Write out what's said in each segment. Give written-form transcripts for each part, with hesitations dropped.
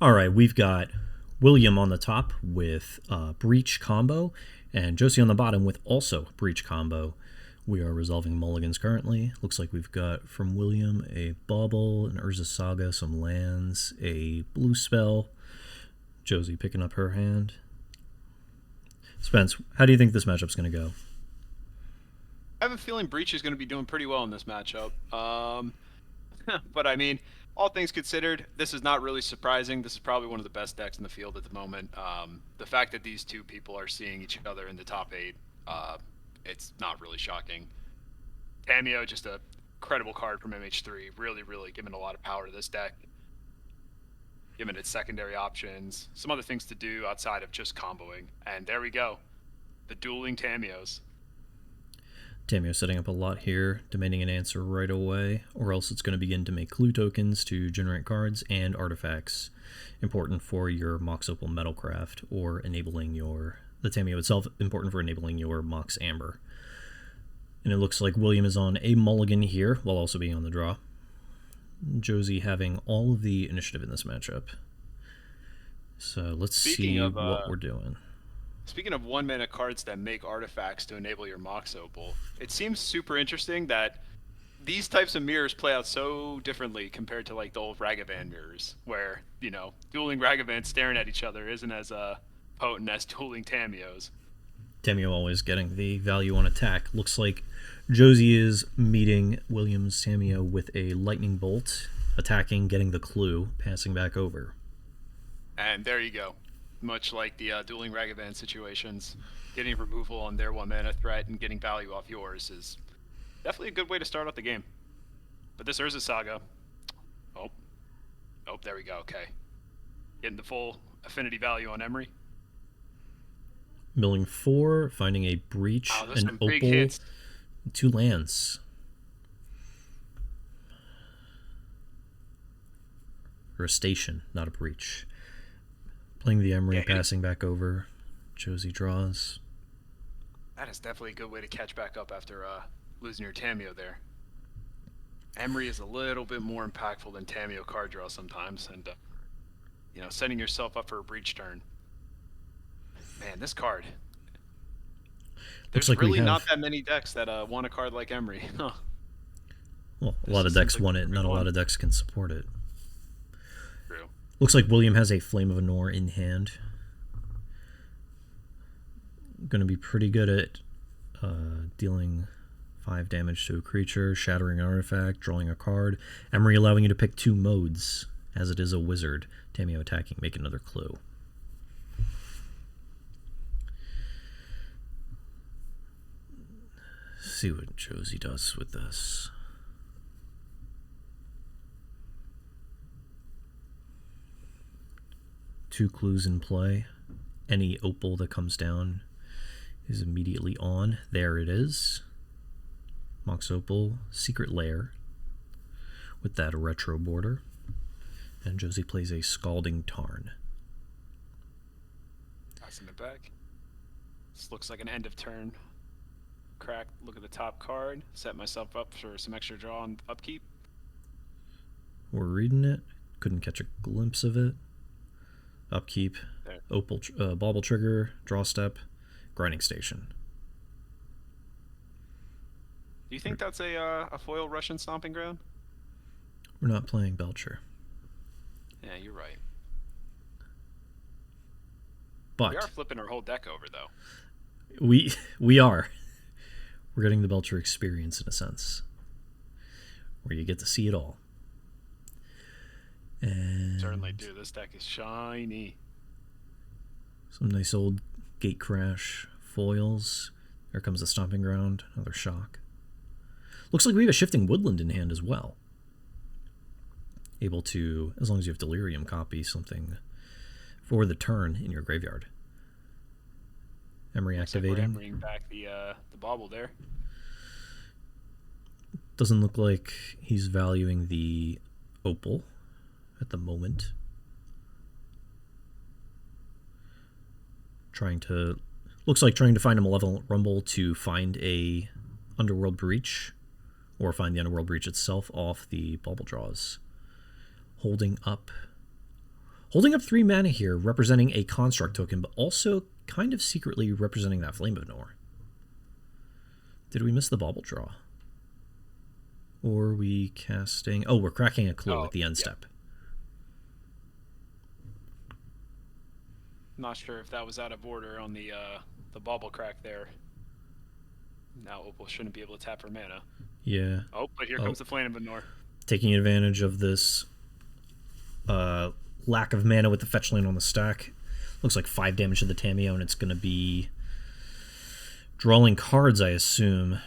All right, we've got William on the top with Breach combo, and Josie on the bottom with also Breach combo. We are resolving mulligans currently. Looks like we've got from William a Bauble, an Urza Saga, some lands, a blue spell. Josie picking up her hand. Spence, how do you think this matchup's going to go? I have a feeling Breach is going to be doing pretty well in this matchup. But I mean, all things considered, this is not really surprising. This is probably one of the best decks in the field at the moment. The fact that these two people are seeing each other in the top 8, it's not really shocking. Tamio, just a credible card from MH3, really giving a lot of power to this deck. Giving it secondary options, some other things to do outside of just comboing. And there we go. The dueling Tamios. Tamio setting up a lot here, demanding an answer right away, or else it's going to begin to make clue tokens to generate cards and artifacts, important for your Mox Opal Metalcraft, or enabling the Tamio itself, important for enabling your Mox Amber. And it looks like William is on a mulligan here, while also being on the draw. Josie having all of the initiative in this matchup. So let's see what we're doing. Speaking of 1-mana cards that make artifacts to enable your Mox Opal, it seems super interesting that these types of mirrors play out so differently compared to like the old Ragavan mirrors, where, dueling Ragavans staring at each other isn't as potent as dueling Tamios. Tamio always getting the value on attack. Looks like Josie is meeting William's Tamio with a lightning bolt, attacking, getting the clue, passing back over. And there you go. Much like the dueling Ragavan situations, getting removal on their 1-mana threat and getting value off yours is definitely a good way to start out the game. But this Urza Saga, oh, there we go. Okay, getting the full affinity value on Emery. Milling 4, finding a Breach, an Opal, 2 lands. Or a station, not a Breach. Playing the Emery, passing back over. Josie draws. That is definitely a good way to catch back up after losing your Tamio there. Emery is a little bit more impactful than Tamio card draw sometimes, and setting yourself up for a Breach turn. Man, this card. There's really not that many decks that want a card like Emery. Huh. Well, a lot of decks want it, not a lot of decks can support it. True. Looks like William has a Flame of Anor in hand. Going to be pretty good at dealing 5 damage to a creature, shattering an artifact, drawing a card. Emery allowing you to pick 2 modes, as it is a wizard. Tamio attacking, make another clue. See what Josie does with this. Two clues in play. Any opal that comes down is immediately on. There it is. Mox Opal, Secret Lair, with that retro border. And Josie plays a Scalding Tarn. Passing it back. This looks like an end of turn. Crack, look at the top card, set myself up for some extra draw on upkeep. We're reading it. Couldn't catch a glimpse of it. Upkeep, there. Opal, Bauble Trigger, Draw Step, Grinding Station. Do you think that's a foil Russian Stomping Ground? We're not playing Belcher. Yeah, you're right. But we are flipping our whole deck over, though. We are. We're getting the Belcher experience in a sense, where you get to see it all. And certainly do. This deck is shiny. Some nice old Gate Crash foils. There comes the Stomping Ground. Another shock. Looks like we have a Shifting Woodland in hand as well. Able to, as long as you have Delirium, copy something for the turn in your graveyard. Emery activating. Emerying back the bauble there. Doesn't look like he's valuing the opal at the moment. Looks like trying to find a Malevolent Rumble to find a Underworld Breach, or find the Underworld Breach itself off the bauble draws. Holding up Holding up 3 mana here, representing a construct token, but also kind of secretly representing that Flame of Nor. Did we miss the bauble draw? Or are we casting... Oh, we're cracking a clue at the end step. Not sure if that was out of order on the bauble crack there. Now Opal shouldn't be able to tap her mana. Yeah. Oh, but here comes the Flame of Nor. Taking advantage of this lack of mana with the fetch land on the stack. Looks like 5 damage to the Tamiyo, and it's going to be drawing cards, I assume.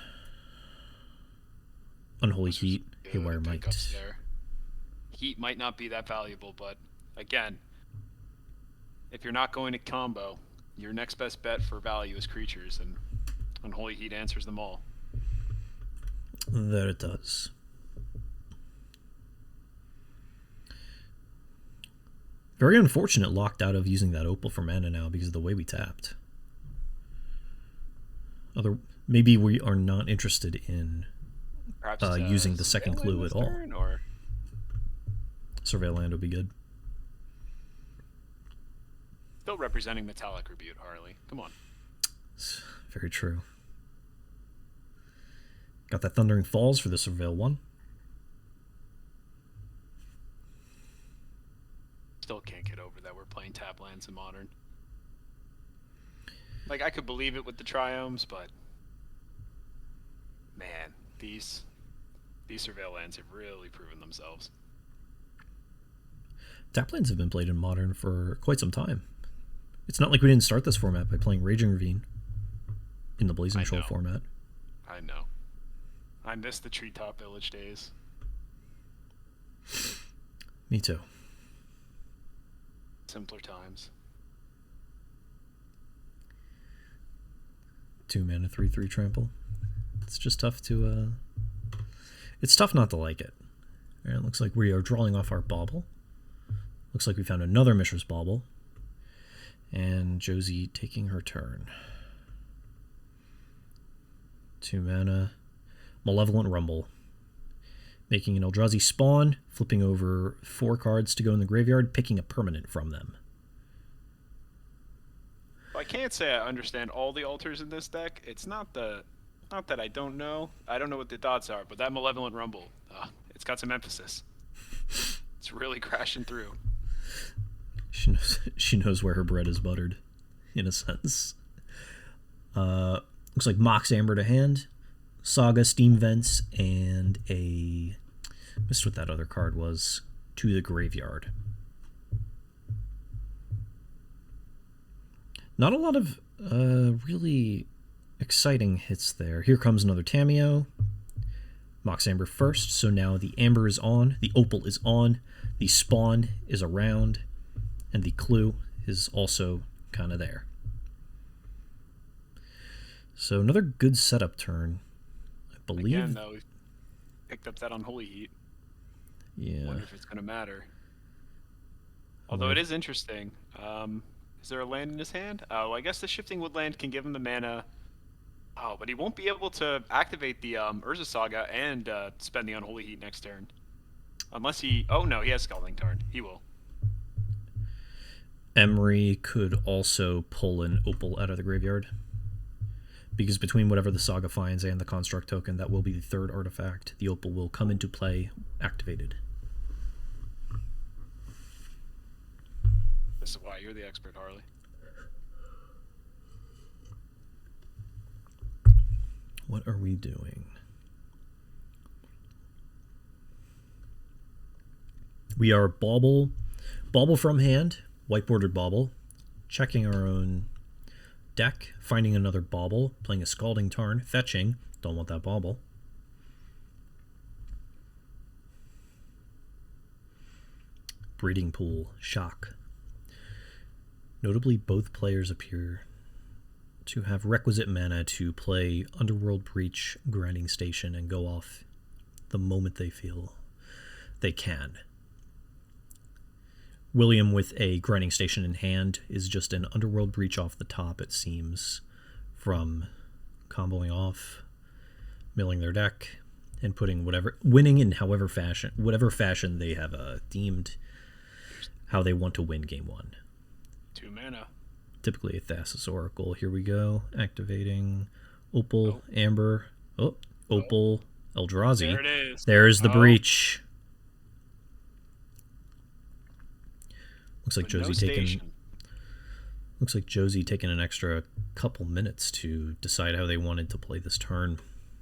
Unholy Heat, Haywire Might. Heat might not be that valuable, but again, if you're not going to combo, your next best bet for value is creatures, and Unholy Heat answers them all. That it does. Very unfortunate locked out of using that Opal for mana now because of the way we tapped. Maybe we are not interested in using the second clue at all. Or Surveil Land would be good. Still representing Metallic Rebuke, Harley. Come on. Very true. Got that Thundering Falls for the Surveil one. Still can't get over that we're playing tap lands in Modern. Like, I could believe it with the Triomes, but man, these Surveil lands have really proven themselves. Tap lands have been played in Modern for quite some time. It's not like we didn't start this format by playing Raging Ravine in the Blazing Shoal format. I know. I miss the Treetop Village days. Me too. Simpler times. 2 mana, 3/3 trample. It's just tough to it's tough not to like it. All right, looks like we are drawing off our bauble. Looks like we found another Mishra's Bauble. And Josie taking her turn. 2 mana, Malevolent Rumble. Making an Eldrazi spawn, flipping over 4 cards to go in the graveyard, picking a permanent from them. I can't say I understand all the altars in this deck. It's not that I don't know. I don't know what the thoughts are, but that Malevolent Rumble, it's got some emphasis. It's really crashing through. She knows where her bread is buttered, in a sense. Looks like Mox Amber to hand, Saga, Steam Vents, and a... missed what that other card was. To the graveyard. Not a lot of really exciting hits there. Here comes another Tamiyo. Mox Amber first, so now the Amber is on, the Opal is on, the Spawn is around, and the Clue is also kind of there. So another good setup turn. I believe... Again, though, we picked up that Unholy Heat. Yeah. Wonder if it's going to matter. Although it is interesting. Is there a land in his hand? Oh, I guess the Shifting Woodland can give him the mana. Oh, but he won't be able to activate the Urza Saga and spend the Unholy Heat next turn. Unless he... Oh, no, he has Scalding Tarn. He will. Emery could also pull an Opal out of the graveyard. Because between whatever the Saga finds and the Construct token, that will be the third artifact. The Opal will come into play activated. This is why you're the expert, Harley. What are we doing? We are Bauble from hand, white bordered Bauble, checking our own deck, finding another Bauble, playing a Scalding Tarn, fetching, don't want that Bauble. Breeding Pool, shock. Notably, both players appear to have requisite mana to play Underworld Breach, Grinding Station, and go off the moment they feel they can. William with a Grinding Station in hand is just an Underworld Breach off the top, it seems, from comboing off, milling their deck, and putting whatever, winning in whatever fashion they have deemed how they want to win game 1. 2 mana. Typically a Thassa's Oracle. Here we go. Activating Opal, Amber. Oh, Opal, Eldrazi. There it is. There's the breach. Looks like Josie taking an extra couple minutes to decide how they wanted to play this turn,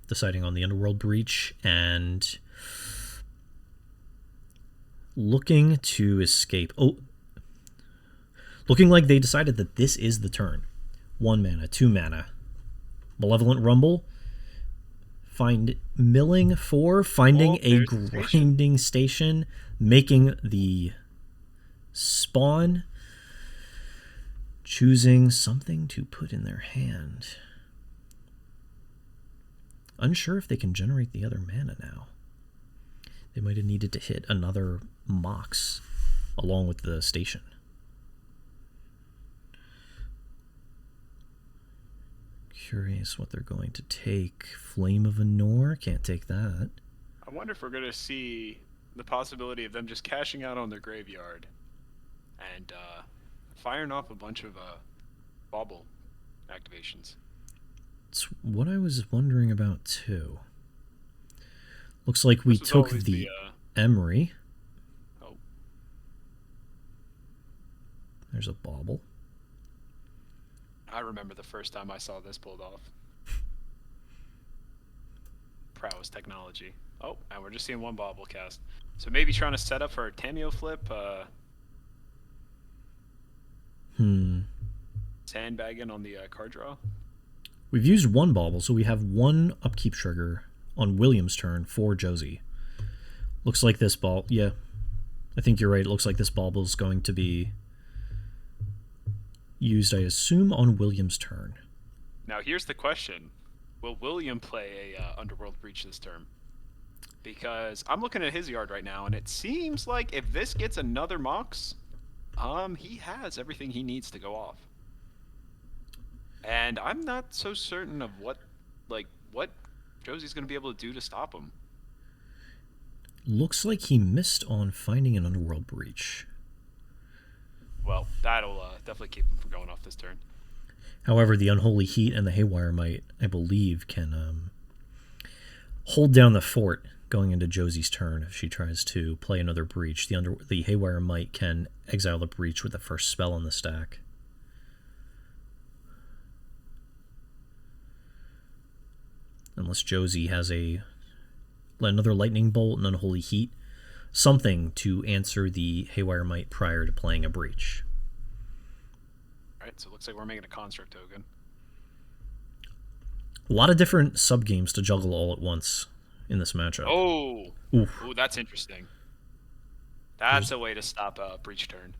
deciding on the Underworld Breach and looking to escape. Oh, looking like they decided that this is the turn. 1 mana, 2 mana. Malevolent Rumble. Milling 4, finding a grinding station, making the spawn, choosing something to put in their hand. Unsure if they can generate the other mana now. They might have needed to hit another Mox along with the station. Curious what they're going to take. Flame of Anor, can't take that. I wonder if we're going to see the possibility of them just cashing out on their graveyard and firing off a bunch of bauble activations. It's what I was wondering about too. Looks like we took the Emery. Oh. There's a bauble. I remember the first time I saw this pulled off. Prowess technology. Oh, and we're just seeing 1 bauble cast. So maybe trying to set up for a Tameo flip. Sandbagging on the card draw. We've used 1 bauble, so we have 1 upkeep trigger on William's turn for Josie. Looks like this ball. Yeah, I think you're right. It looks like this bauble is going to be used, I assume, on William's turn. Now here's the question: will William play a Underworld Breach this turn? Because I'm looking at his yard right now, and it seems like if this gets another Mox, he has everything he needs to go off. And I'm not so certain of what Josie's going to be able to do to stop him. Looks like he missed on finding an Underworld Breach. Well, that'll definitely keep him from going off this turn. However, the Unholy Heat and the Haywire Might, I believe, can hold down the fort going into Josie's turn if she tries to play another Breach. The Haywire Might can exile the Breach with the first spell on the stack. Unless Josie has another Lightning Bolt and Unholy Heat, something to answer the Haywire Might prior to playing a Breach. Alright, so it looks like we're making a Construct token. A lot of different sub-games to juggle all at once in this matchup. Oh! Ooh, that's interesting. That's a way to stop a Breach turn.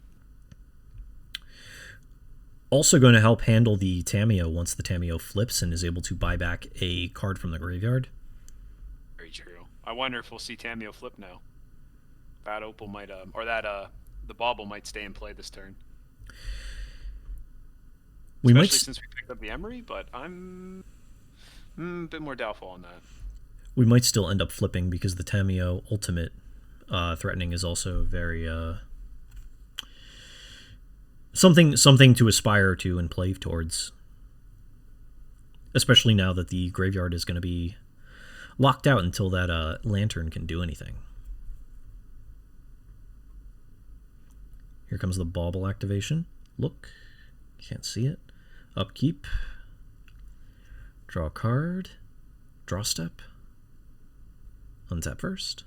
Also going to help handle the Tameo once the Tameo flips and is able to buy back a card from the graveyard. Very true. I wonder if we'll see Tameo flip now. That Opal might, the Bauble might stay in play this turn. Especially since we picked up the Emery, but I'm a bit more doubtful on that. We might still end up flipping because the Tameo ultimate threatening is also very something to aspire to and play towards. Especially now that the graveyard is going to be locked out until that lantern can do anything. Here comes the Bauble activation. Look, can't see it. Upkeep. Draw a card. Draw step. Untap first.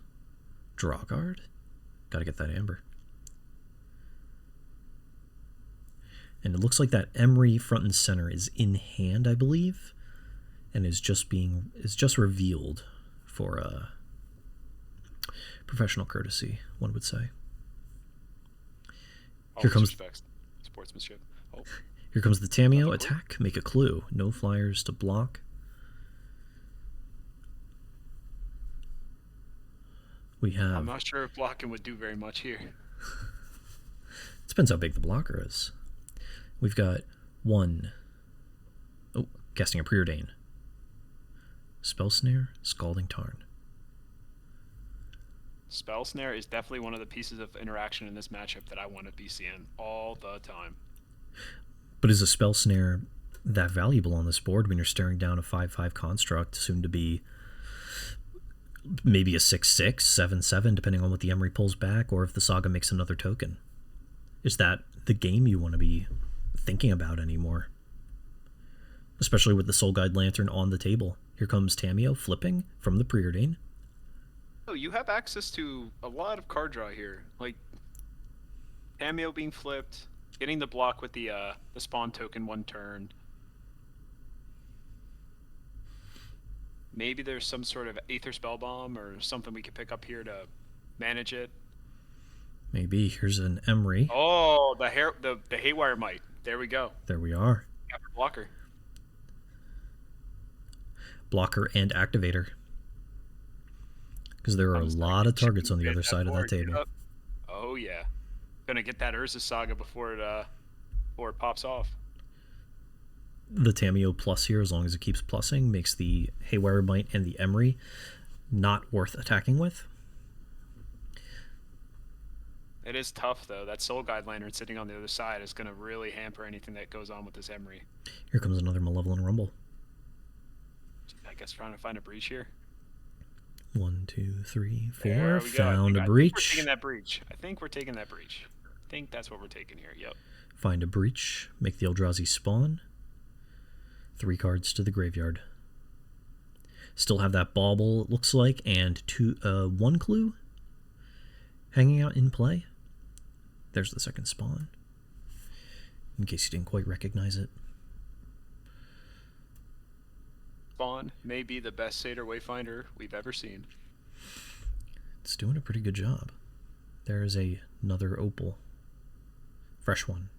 Draw a card. Gotta get that Amber. And it looks like that Emery front and center is in hand, I believe, and is just revealed for professional courtesy, one would say. Here comes sportsmanship. Oh. Here comes the Tameo attack. Make a clue. No flyers to block. We have. I'm not sure if blocking would do very much here. It depends how big the blocker is. We've got casting a Preordain. Spell Snare, Scalding Tarn. Spell Snare is definitely one of the pieces of interaction in this matchup that I want to be seeing all the time. But is a Spell Snare that valuable on this board when you're staring down a 5/5 construct, soon to be maybe a 6/6, 7/7, depending on what the Emery pulls back, or if the Saga makes another token? Is that the game you want to be thinking about anymore? Especially with the Soul Guide Lantern on the table. Here comes Tamiyo flipping from the Preordain. Oh, you have access to a lot of card draw here. Like Tamiyo being flipped, getting the block with the spawn token one turn. Maybe there's some sort of Aether Spell Bomb or something we could pick up here to manage it. Maybe. Here's an Emery. Oh, the Haywire Might. There we go. There we are. Blocker. Blocker and activator. Because there are a lot of targets on the other side of that table. Yep. Oh, yeah. Gonna get that Urza Saga before it pops off. The Tamiyo plus here, as long as it keeps plussing, makes the Haywire Might and the Emery not worth attacking with. It is tough, though. That Soul Guide Lantern sitting on the other side is going to really hamper anything that goes on with this Emery. Here comes another Malevolent Rumble. I guess trying to find a breach here. 1, 2, 3, 4. There we go. Found a breach. We're taking that breach. I think we're taking that breach. I think that's what we're taking here. Yep. Find a breach. Make the Eldrazi spawn. 3 cards to the graveyard. Still have that bauble, it looks like, and 1 clue hanging out in play. There's the second spawn, in case you didn't quite recognize it. Spawn may be the best Satyr Wayfinder we've ever seen. It's doing a pretty good job. There is another opal. Fresh one.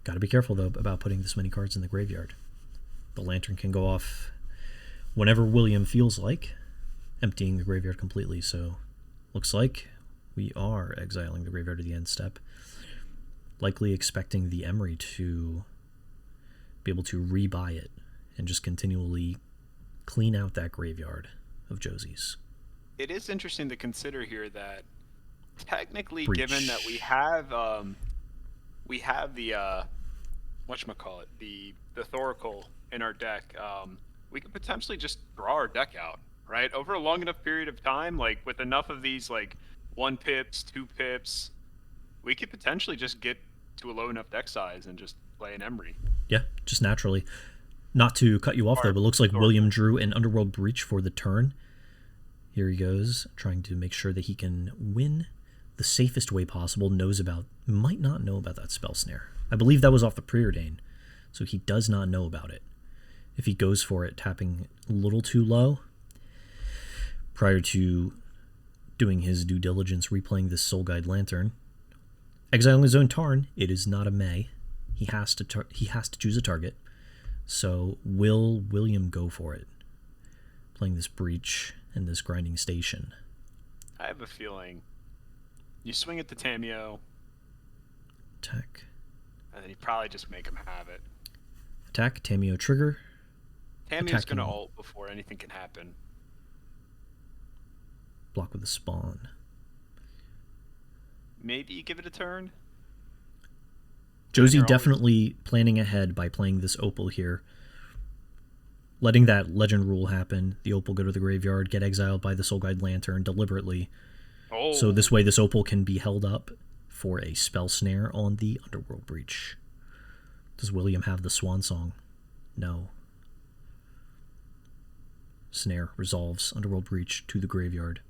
Got to be careful, though, about putting this many cards in the graveyard. The lantern can go off whenever William feels like, emptying the graveyard completely. So, looks like we are exiling the graveyard at the end step. Likely expecting the Emery to be able to rebuy it and just continually clean out that graveyard of Josie's. It is interesting to consider here that technically, Breach. given that we have the whatchamacallit, the Thoracle in our deck, we could potentially just draw our deck out, right? Over a long enough period of time, like with enough of these like 1 pips, 2 pips, we could potentially just get to a low enough deck size and just play an Emery. Yeah, just naturally. Not to cut you off though, but it looks like William drew an Underworld Breach for the turn. Here he goes, trying to make sure that he can win the safest way possible. Might not know about that Spell Snare. I believe that was off the Preordain, so he does not know about it. If he goes for it, tapping a little too low, prior to doing his due diligence, replaying this Soul Guide Lantern, exiling his own Tarn, it is not a May. He has to choose a target. So will William go for it? Playing this Breach and this Grinding Station. I have a feeling you swing at the Tamiyo, Attack. and then you probably just make him have it. Attack, Tamiyo trigger. Tamiyo's going to ult before anything can happen. Block with a spawn. Maybe you give it a turn. Josie definitely planning ahead by playing this Opal here. Letting that Legend rule happen. The Opal go to the graveyard, get exiled by the Soul Guide Lantern deliberately. Oh. So this way this Opal can be held up for a Spell Snare on the Underworld Breach. Does William have the Swan Song? No. Snare resolves Underworld Breach to the graveyard.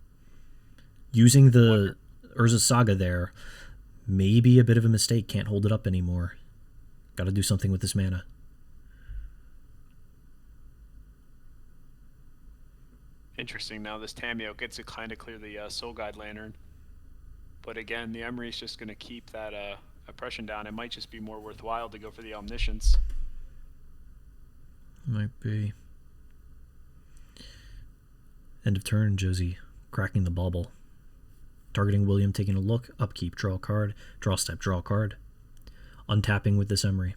Using the Urza Saga there, maybe a bit of a mistake. Can't hold it up anymore. Got to do something with this mana. Interesting. Now this Tamiyo gets to kind of clear the Soul Guide Lantern. But again, the Emery's just going to keep that oppression down. It might just be more worthwhile to go for the Omniscience. Might be. End of turn, Josie cracking the bauble. Targeting William, taking a look. Upkeep, draw a card. Draw step, draw a card. Untapping with this Emery.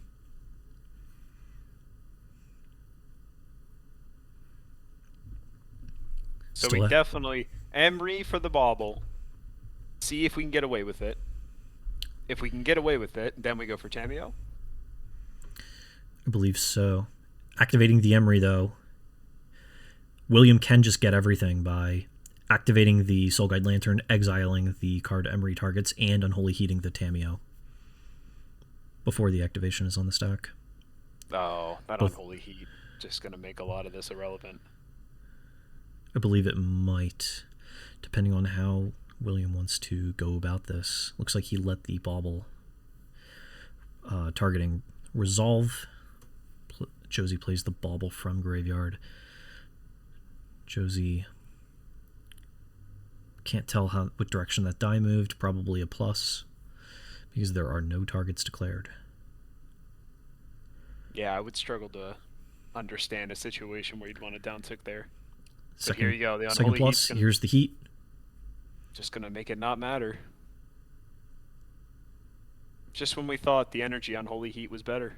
So we definitely, Emery for the bauble. See if we can get away with it. If we can get away with it, then we go for Tamio. I believe so. Activating the Emery, though, William can just get everything by activating the Soul Guide Lantern, exiling the card Emery targets, and Unholy Heating the Tamio before the activation is on the stack. Oh, that Unholy Heat just going to make a lot of this irrelevant. I believe it might, depending on how William wants to go about this. Looks like he let the bauble targeting resolve. Josie plays the bauble from graveyard. Josie can't tell what direction that die moved. Probably a plus, because there are no targets declared. Yeah, I would struggle to understand a situation where you'd want to downtick there. But here you go. The second plus. Here's the heat. Just going to make it not matter. Just when we thought the energy on Holy Heat was better.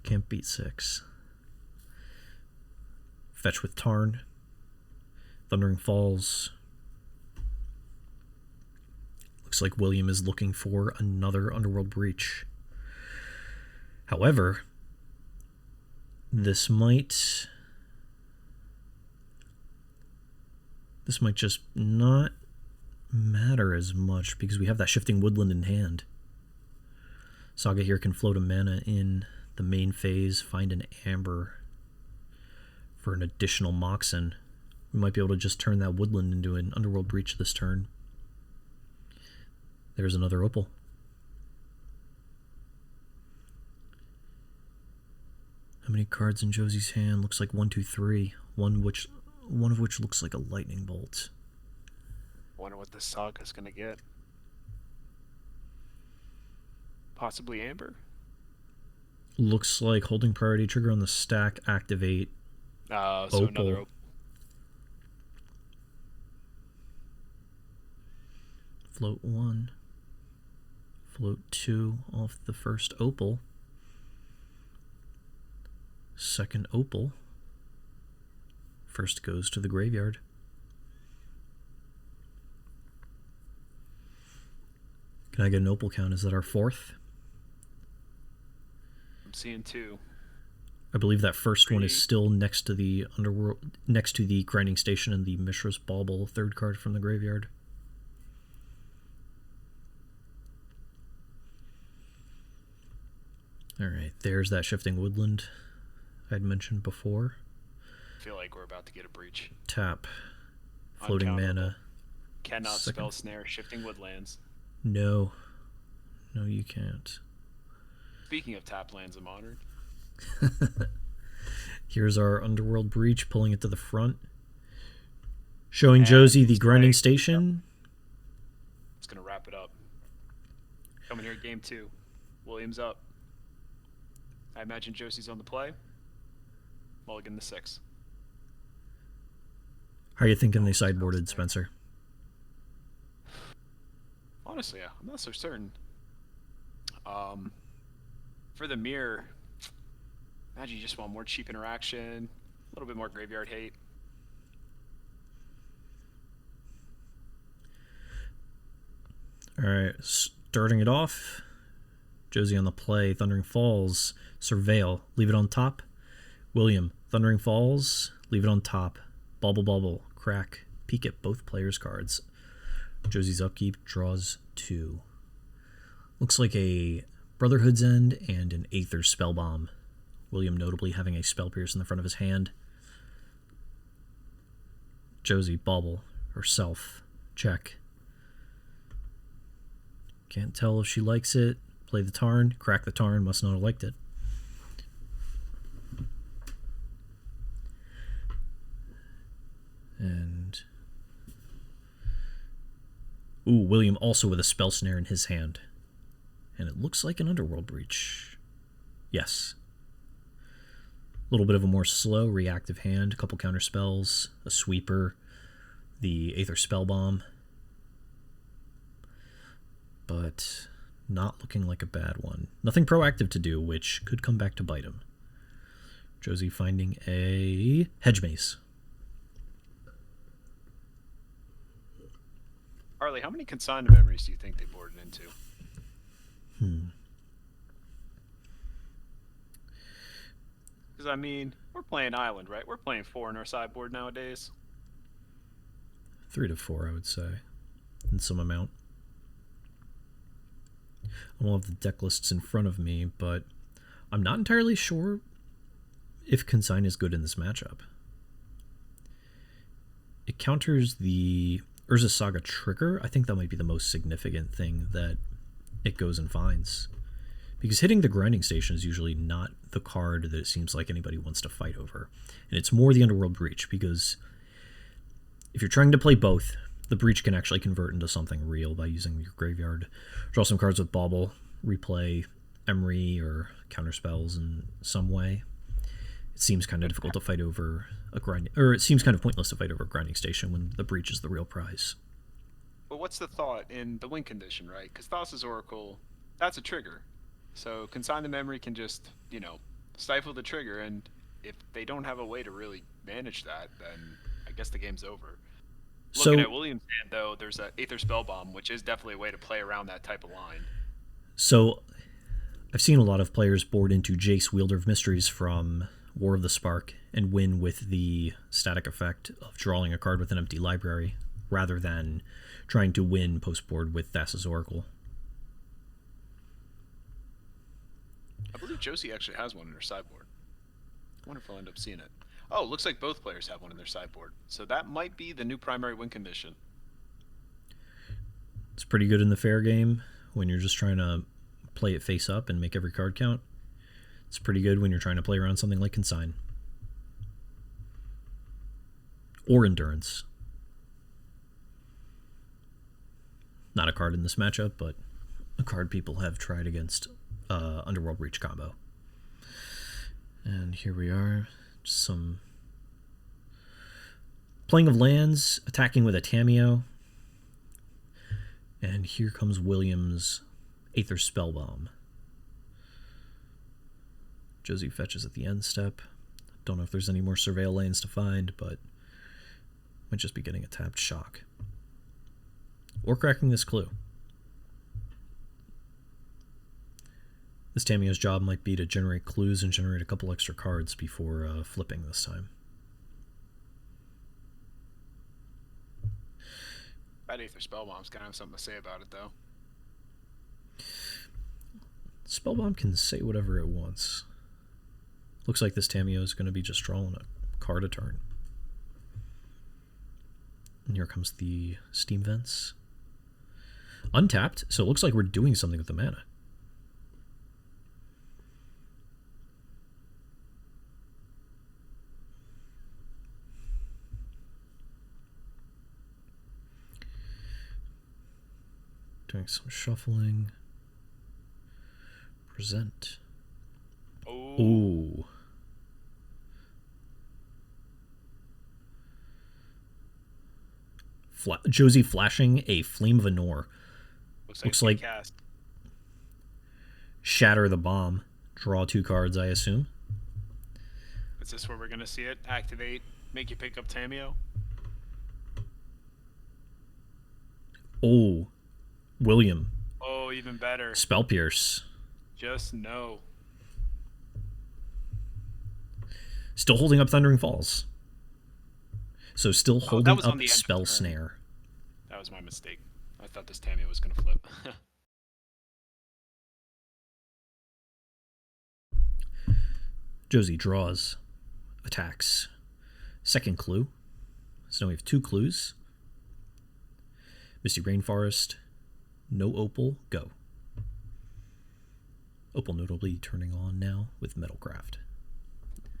Can't beat 6. Fetch with Tarn. Thundering Falls. Looks like William is looking for another Underworld Breach. However, this might just not matter as much because we have that Shifting Woodland in hand. Saga here can float a mana in the main phase, find an Amber for an additional Moxen. We might be able to just turn that Woodland into an Underworld Breach this turn. There's another Opal. How many cards in Josie's hand? Looks like 1, 2, 3. One of which looks like a lightning bolt. Wonder what this Saga's gonna get. Possibly Amber? Looks like holding priority trigger on the stack, activate. So Opal. another Opal. Float 1. Float 2 off the first Opal. Second Opal. First goes to the graveyard. Can I get an Opal count? Is that our 4th? I'm seeing 2. I believe that first one is still next to the Underworld, next to the Grinding Station and the Mishra's Bauble, 3rd card from the graveyard. Alright, there's that Shifting Woodland I'd mentioned before. I feel like we're about to get a breach. Tap. Floating mana. Cannot spell snare Shifting Woodlands. No. No, you can't. Speaking of tap lands of Modern. Here's our Underworld Breach, pulling it to the front. Showing Josie the Grinding Station. It's going to wrap it up. Coming here at game 2. Williams up. I imagine Josie's on the play. Mulligan the 6. How are you thinking they sideboarded, Spencer? Honestly, I'm not so certain. For the mirror, imagine you just want more cheap interaction, a little bit more graveyard hate. Alright, starting it off. Josie on the play, Thundering Falls, Surveil, leave it on top. William, Thundering Falls, leave it on top. Bauble, Bauble, crack, peek at both players' cards. Josie's upkeep draws 2. Looks like a Brotherhood's End and an Aether Spellbomb. William notably having a Spell Pierce in the front of his hand. Josie, Bauble, herself, check. Can't tell if she likes it. Play the Tarn, crack the Tarn, must not have liked it. And William also with a Spell Snare in his hand. And it looks like an Underworld Breach. Yes. A little bit of a more slow, reactive hand, a couple counter spells, a sweeper, the Aether Spellbomb. But not looking like a bad one. Nothing proactive to do, which could come back to bite him. Josie finding a Hedge Maze. Harley, how many consigned memories do you think they boarded into? Because, I mean, we're playing Island, right? We're playing 4 in our sideboard nowadays. 3 to 4, I would say, in some amount. I don't have the deck lists in front of me, but I'm not entirely sure if Consign is good in this matchup. It counters the Urza Saga trigger. I think that might be the most significant thing that it goes and finds. Because hitting the grinding station is usually not the card that it seems like anybody wants to fight over. And it's more the Underworld Breach, because if you're trying to play both, the Breach can actually convert into something real by using your graveyard. Draw some cards with Bauble, replay Emery or counter spells in some way. It seems kind of difficult to fight over a grinding, or it seems kind of pointless to fight over a grinding station when the Breach is the real prize. But what's the thought in the win condition, right? Because Thassa's Oracle, that's a trigger. So Consign the Memory can just, stifle the trigger, and if they don't have a way to really manage that, then I guess the game's over. Looking at William's hand, though, there's an Aether Spellbomb, which is definitely a way to play around that type of line. So I've seen a lot of players board into Jace, Wielder of Mysteries from War of the Spark and win with the static effect of drawing a card with an empty library, rather than trying to win post-board with Thassa's Oracle. I believe Josie actually has one in her sideboard. I wonder if I'll end up seeing it. Oh, looks like both players have one in their sideboard. So that might be the new primary win condition. It's pretty good in the fair game when you're just trying to play it face up and make every card count. It's pretty good when you're trying to play around something like Consign. Or Endurance. Not a card in this matchup, but a card people have tried against Underworld Breach combo. And here we are. Just some playing of lands, attacking with a Tamiyo. And here comes Williams' Aether Spellbomb. Josie fetches at the end step. Don't know if there's any more Surveil lanes to find, but might just be getting a tapped Shock. Or cracking this clue. This Tamiyo's job might be to generate clues and generate a couple extra cards before flipping this time. That Aether Spellbomb's gonna have something to say about it, though. Spellbomb can say whatever it wants. Looks like this Tamiyo is going to be just drawing a card a turn. And here comes the Steam Vents. Untapped, so it looks like we're doing something with the mana. Doing some shuffling. Present. Oh. Ooh. Josie flashing a Flame of Anor. Looks like cast. Shatter the Bomb. Draw 2 cards, I assume. Is this where we're going to see it? Activate, make you pick up Tamiyo? Oh. William. Oh, even better. Spell Pierce. Just no. Still holding up Thundering Falls. So still holding up the Spell Snare. That was my mistake. I thought this Tamiyo was going to flip. Josie draws, attacks. Second clue. So now we have 2 clues. Misty Rainforest, no Opal, go. Opal notably turning on now with Metalcraft.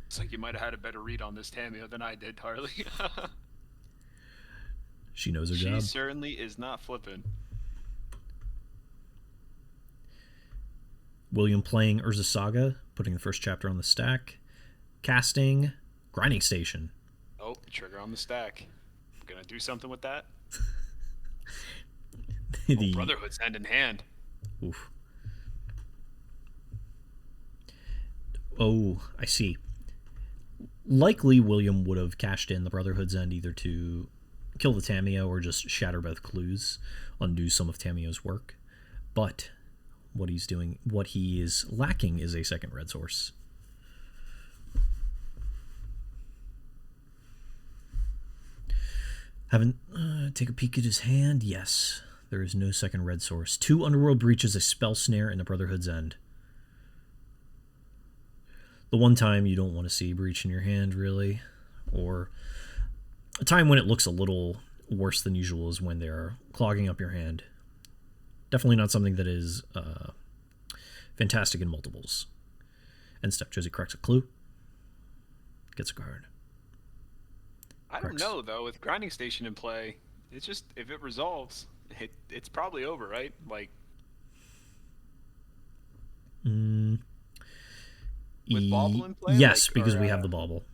It's like you might have had a better read on this Tamiyo than I did, Harley. She knows her job. She certainly is not flipping. William playing Urza Saga, putting the first chapter on the stack. Casting Grinding Station. Oh, trigger on the stack. I'm going to do something with that. The Brotherhood's hand in hand. Oof. Oh, I see. Likely William would have cashed in the Brotherhood's End either to kill the Tamiyo or just shatter both clues, undo some of Tamiyo's work. But what he is lacking is a second red source. Haven't take a peek at his hand. Yes, there is no second red source. 2 Underworld Breaches, a Spell Snare, and the Brotherhood's End. The one time you don't want to see Breach in your hand, really, or a time when it looks a little worse than usual is when they're clogging up your hand. Definitely not something that is fantastic in multiples. End step, Josie cracks a clue. Gets a card. I don't know, though. With Grinding Station in play, it's just, if it resolves, it's probably over, right? Like... With Bauble in play? Yes, because we have the Bauble.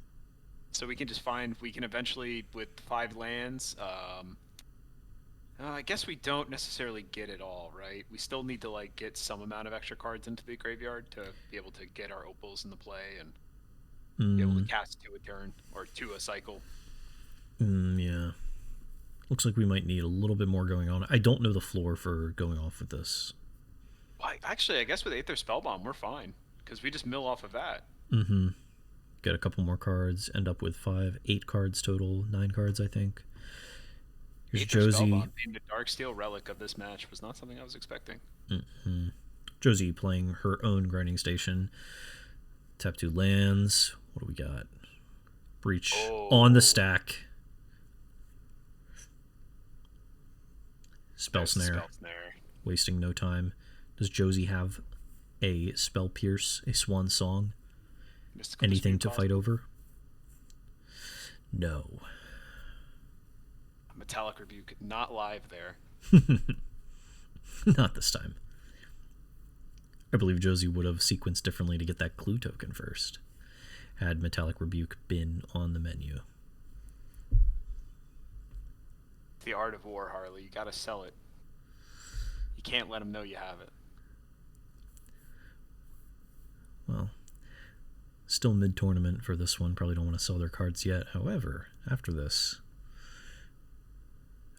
So we can just we can eventually, with 5 lands, I guess we don't necessarily get it all, right? We still need to, like, get some amount of extra cards into the graveyard to be able to get our opals in the play and be able to cast 2 a turn, or 2 a cycle. Yeah. Looks like we might need a little bit more going on. I don't know the floor for going off with this. Well, actually, I guess with Aether Spellbomb, we're fine. Because we just mill off of that. Get a couple more cards. End up with 8 cards total. 9 cards, I think. Here's Aether Josie. Spellbomb being the Darksteel relic of this match was not something I was expecting. Josie playing her own Grinding Station. Tap 2 lands. What do we got? Breach on the stack. Spell Snare. Wasting no time. Does Josie have a Spell Pierce, a Swan Song? Anything to fight over? No. A Metallic Rebuke, not live there. Not this time. I believe Josie would have sequenced differently to get that clue token first, had Metallic Rebuke been on the menu. The art of war, Harley. You gotta sell it. You can't let them know you have it. Well, still mid-tournament for this one. Probably don't want to sell their cards yet. However, after this,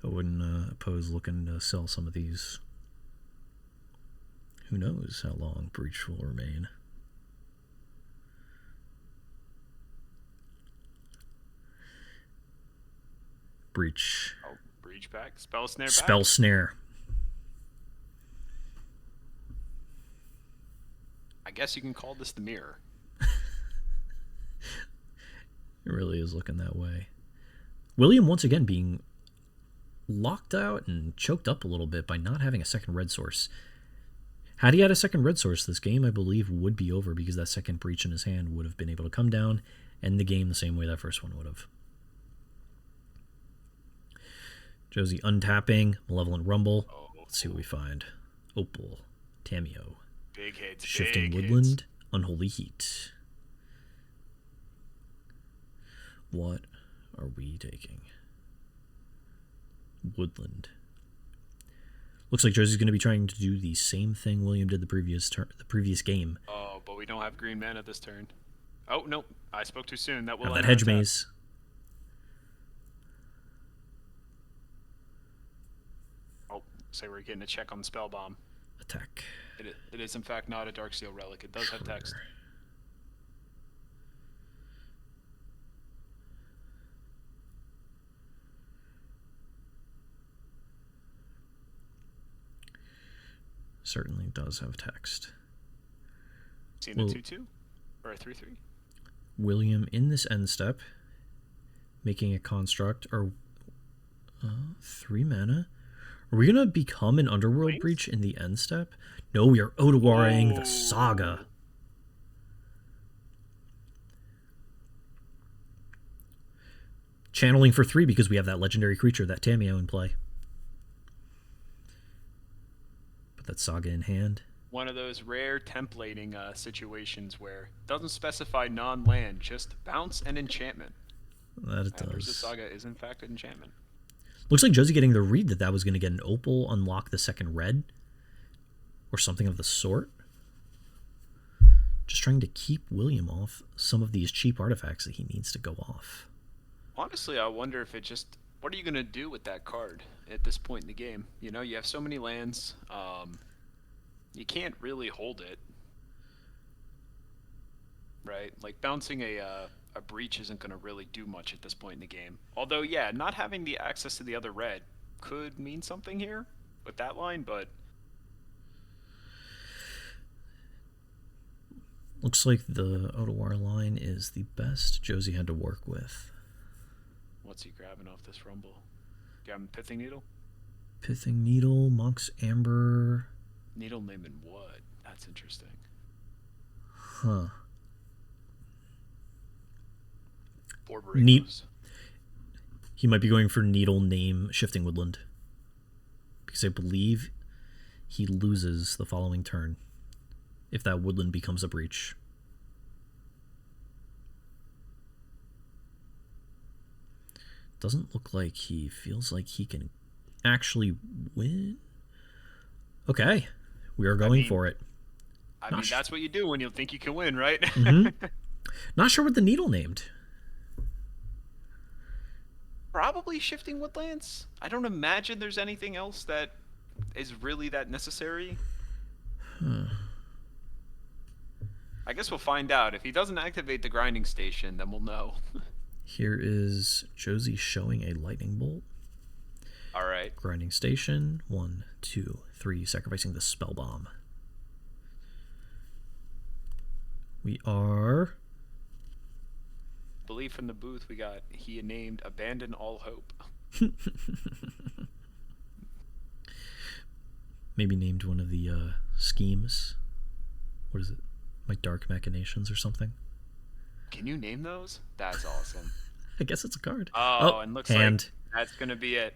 I wouldn't oppose looking to sell some of these. Who knows how long Breach will remain. Breach. Oh, Breach back. Spell Snare back. Spell Snare. I guess you can call this the mirror. It really is looking that way. William once again being locked out and choked up a little bit by not having a second red source. Had he had a second red source, this game, I believe, would be over because that second Breach in his hand would have been able to come down and end the game the same way that first one would have. Josie untapping, Malevolent Rumble. Let's see what we find. Opal, Tamiyo. Big hits. Shifting big Woodland, hits. Unholy Heat. What are we taking? Woodland. Looks like Josie's going to be trying to do the same thing William did the previous game. Oh, but we don't have green mana this turn. Oh, no. I spoke too soon. That will That hedge maze. Oh, say we're getting a check on the spell bomb. Attack. It is, in fact, not a Darksteel relic. It does have text. Certainly does have text. Seeing a 2-2? Or a 3-3? William in this end step, making a construct, or 3 mana. Are we going to become an Underworld Breach in the end step? No, we are Odawaring the Saga. Channeling for 3 because we have that legendary creature, that Tamiyo, in play. Put that Saga in hand. One of those rare templating situations where it doesn't specify non-land, just bounce and enchantment. That it does. The Saga is, in fact, an enchantment. Looks like Josie getting the read that was going to get an Opal, unlock the second red, or something of the sort. Just trying to keep William off some of these cheap artifacts that he needs to go off. Honestly, I wonder if it just what are you gonna do with that card at this point in the game? You know, you have so many lands. You can't really hold it, right? Like bouncing a breach isn't gonna really do much at this point in the game. Although, yeah, not having the access to the other red could mean something here with that line, but Looks like the Otawara line is the best Josie had to work with. what's he grabbing off this rumble? Grabbing Pithing Needle? Pithing Needle, Mox Amber. Needle naming what? That's interesting. Huh. 4 burritos. He might be going for Needle name Shifting Woodland. Because I believe he loses the following turn if that woodland becomes a breach. Doesn't look like he feels like he can actually win. Okay, we are going for it. I mean, that's what you do when you think you can win, right? Mm-hmm. Not sure what the Needle named. Probably Shifting Woodlands. I don't imagine there's anything else that is really that necessary. I guess we'll find out. If he doesn't activate the grinding station, then we'll know. Here is Josie showing a lightning bolt. All right. Grinding station. 1, 2, 3. Sacrificing the spell bomb. We are. Belief in the booth. We got. He named Abandon All Hope. Maybe named one of the schemes. What is it? My Dark Machinations or something? Can you name those? That's awesome. I guess it's a card. Oh, and looks hand. like that's going to be it.